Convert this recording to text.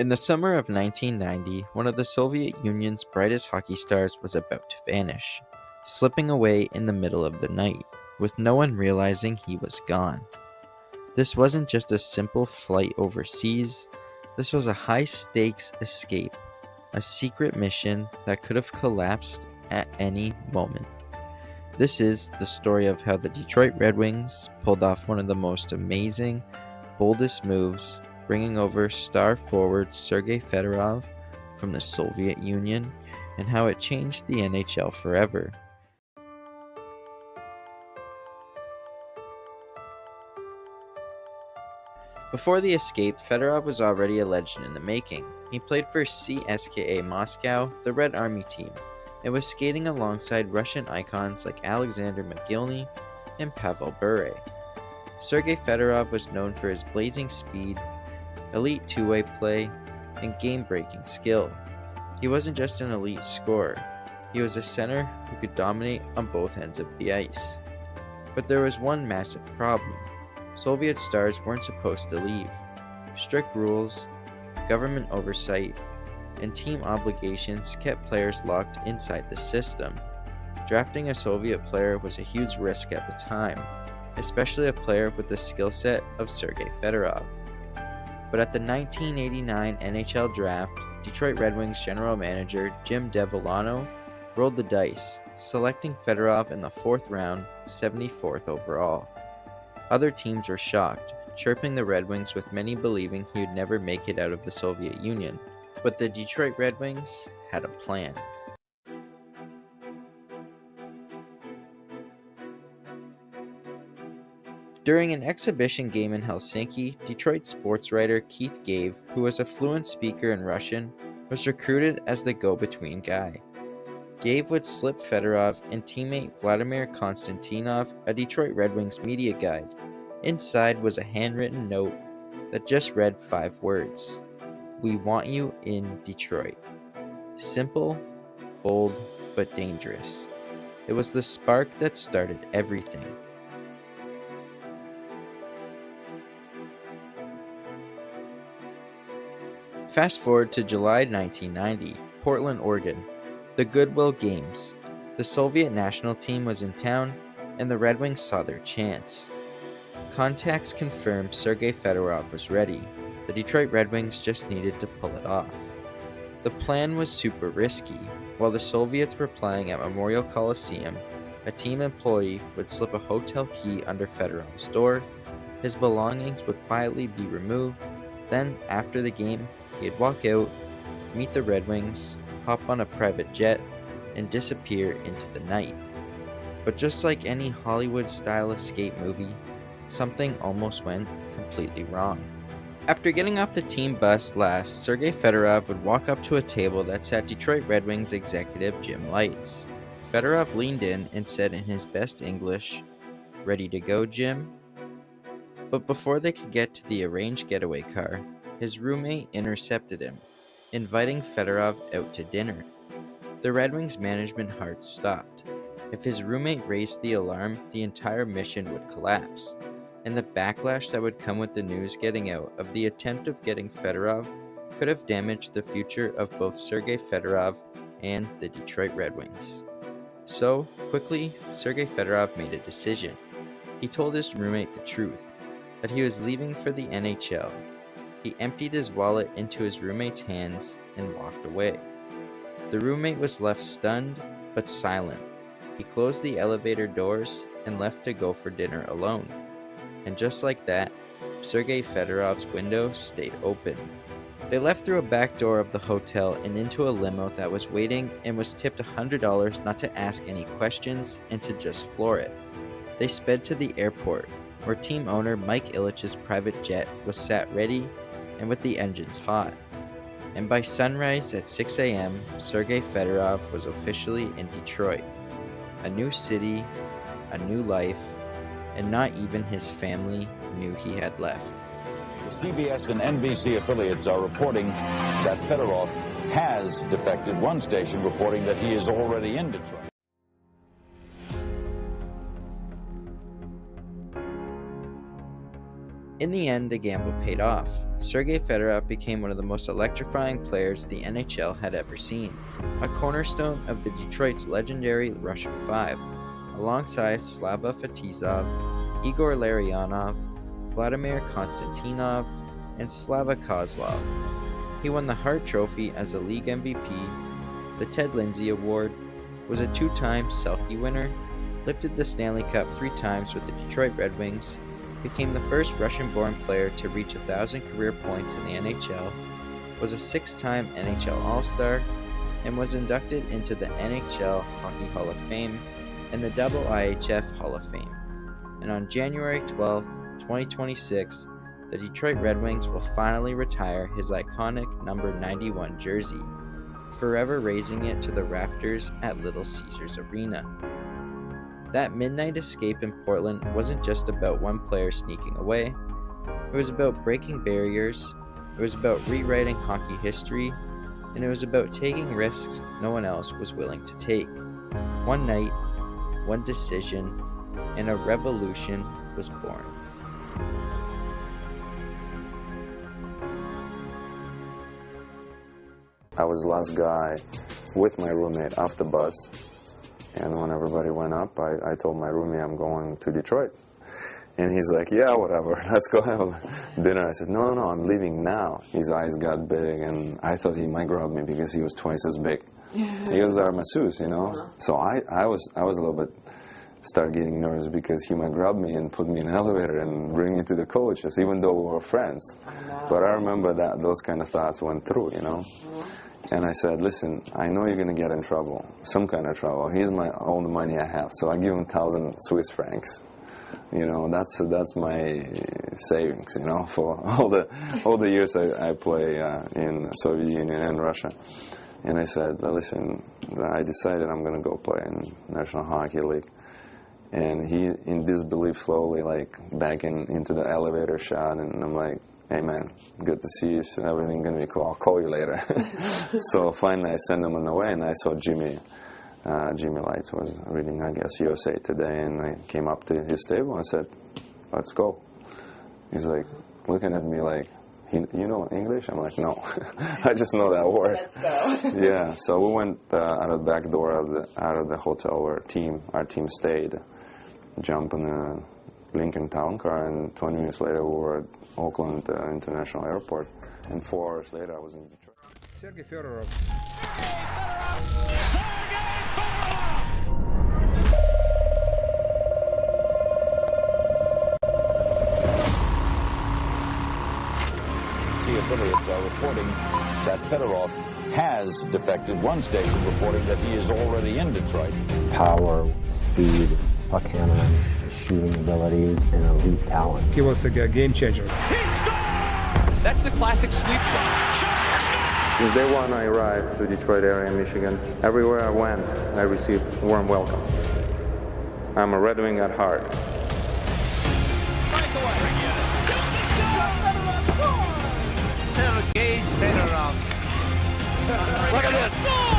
In the summer of 1990, one of the Soviet Union's brightest hockey stars was about to vanish, slipping away in the middle of the night, with no one realizing he was gone. This wasn't just a simple flight overseas, this was a high-stakes escape, a secret mission that could have collapsed at any moment. This is the story of how the Detroit Red Wings pulled off one of the most amazing, boldest moves, bringing over star forward Sergei Fedorov from the Soviet Union, and how it changed the NHL forever. Before the escape, Fedorov was already a legend in the making. He played for CSKA Moscow, the Red Army team, and was skating alongside Russian icons like Alexander Mogilny and Pavel Bure. Sergei Fedorov was known for his blazing speed, elite two-way play, and game-breaking skill. He wasn't just an elite scorer, he was a center who could dominate on both ends of the ice. But there was one massive problem. Soviet stars weren't supposed to leave. Strict rules, government oversight, and team obligations kept players locked inside the system. Drafting a Soviet player was a huge risk at the time, especially a player with the skill set of Sergei Fedorov. But at the 1989 NHL draft, Detroit Red Wings general manager Jim DeVolano rolled the dice, selecting Fedorov in the 4th round, 74th overall. Other teams were shocked, chirping the Red Wings, with many believing he would never make it out of the Soviet Union. But the Detroit Red Wings had a plan. During an exhibition game in Helsinki, Detroit sports writer Keith Gave, who was a fluent speaker in Russian, was recruited as the go-between guy. Gave would slip Fedorov and teammate Vladimir Konstantinov a Detroit Red Wings media guide. Inside was a handwritten note that just read 5 words: "We want you in Detroit." Simple, bold, but dangerous. It was the spark that started everything. Fast forward to July 1990, Portland, Oregon. The Goodwill Games. The Soviet national team was in town, and the Red Wings saw their chance. Contacts confirmed Sergei Fedorov was ready. The Detroit Red Wings just needed to pull it off. The plan was super risky. While the Soviets were playing at Memorial Coliseum, a team employee would slip a hotel key under Fedorov's door. His belongings would quietly be removed. Then, after the game, he'd walk out, meet the Red Wings, hop on a private jet, and disappear into the night. But just like any Hollywood-style escape movie, something almost went completely wrong. After getting off the team bus last, Sergei Fedorov would walk up to a table that sat Detroit Red Wings executive Jim Lites. Fedorov leaned in and said in his best English, "Ready to go, Jim?" But before they could get to the arranged getaway car, his roommate intercepted him, inviting Fedorov out to dinner. The Red Wings management heart stopped. If his roommate raised the alarm, the entire mission would collapse, and the backlash that would come with the news getting out of the attempt of getting Fedorov could have damaged the future of both Sergei Fedorov and the Detroit Red Wings. So, quickly, Sergei Fedorov made a decision. He told his roommate the truth, that he was leaving for the NHL. He emptied his wallet into his roommate's hands and walked away. The roommate was left stunned but silent. He closed the elevator doors and left to go for dinner alone. And just like that, Sergei Fedorov's window stayed open. They left through a back door of the hotel and into a limo that was waiting and was tipped $100 not to ask any questions and to just floor it. They sped to the airport, where team owner Mike Ilitch's private jet was sat ready and with the engines hot. And by sunrise at 6 a.m., Sergei Fedorov was officially in Detroit. A new city, a new life, and not even his family knew he had left. The CBS and NBC affiliates are reporting that Fedorov has defected. One station reporting that he is already in Detroit. In the end, the gamble paid off. Sergei Fedorov became one of the most electrifying players the NHL had ever seen, a cornerstone of the Detroit's legendary Russian Five, alongside Slava Fetisov, Igor Larionov, Vladimir Konstantinov, and Slava Kozlov. He won the Hart Trophy as a league MVP, the Ted Lindsay Award, was a 2-time Selke winner, lifted the Stanley Cup 3 times with the Detroit Red Wings, became the first Russian-born player to reach 1,000 career points in the NHL, was a 6-time NHL All-Star, and was inducted into the NHL Hockey Hall of Fame and the IIHF Hall of Fame. And on January 12, 2026, the Detroit Red Wings will finally retire his iconic number 91 jersey, forever raising it to the rafters at Little Caesars Arena. That midnight escape in Portland wasn't just about one player sneaking away. It was about breaking barriers, it was about rewriting hockey history, and it was about taking risks no one else was willing to take. One night, one decision, and a revolution was born. I was the last guy with my roommate off the bus, and when everybody went up, I told my roommate I'm going to Detroit. And he's like, yeah, whatever, let's go have dinner. I said, no, I'm leaving now. His eyes got big, and I thought he might grab me because he was twice as big. He was our masseuse, you know. So I was a little bit, start getting nervous because he might grab me and put me in an elevator and bring me to the coaches, even though we were friends. But I remember that those kind of thoughts went through, you know. And I said, listen, I know you're going to get in trouble, some kind of trouble. Here's all the money I have. So I give him 1,000 Swiss francs. You know, that's my savings, you know, for all the years I play in Soviet Union and Russia. And I said, listen, I decided I'm going to go play in National Hockey League. And he, in disbelief, slowly, like, back into the elevator shot, and I'm like, hey, man, good to see you, so everything's going to be cool, I'll call you later. So finally I sent him on the way, and I saw Jimmy Lights was reading, I guess, USA Today, and I came up to his table and said, let's go. He's like, looking at me like, you know English? I'm like, no, I just know that word. Let's go. Yeah, so we went out of the back door out of the hotel where our team stayed, jumped in a Lincoln town car, and 20 minutes later we were at Oakland International Airport, and 4 hours later I was in Detroit. Sergei Fedorov. Affiliates are reporting that Fedorov has defected. One station reporting that he is already in Detroit. Power, speed, puck handling, shooting abilities, and elite talent. He was a game changer. He scored! That's the classic sweep shot. Since day one I arrived to Detroit area, Michigan, everywhere I went, I received a warm welcome. I'm a Red Wing at heart. Sergei Fedorov. Look at this.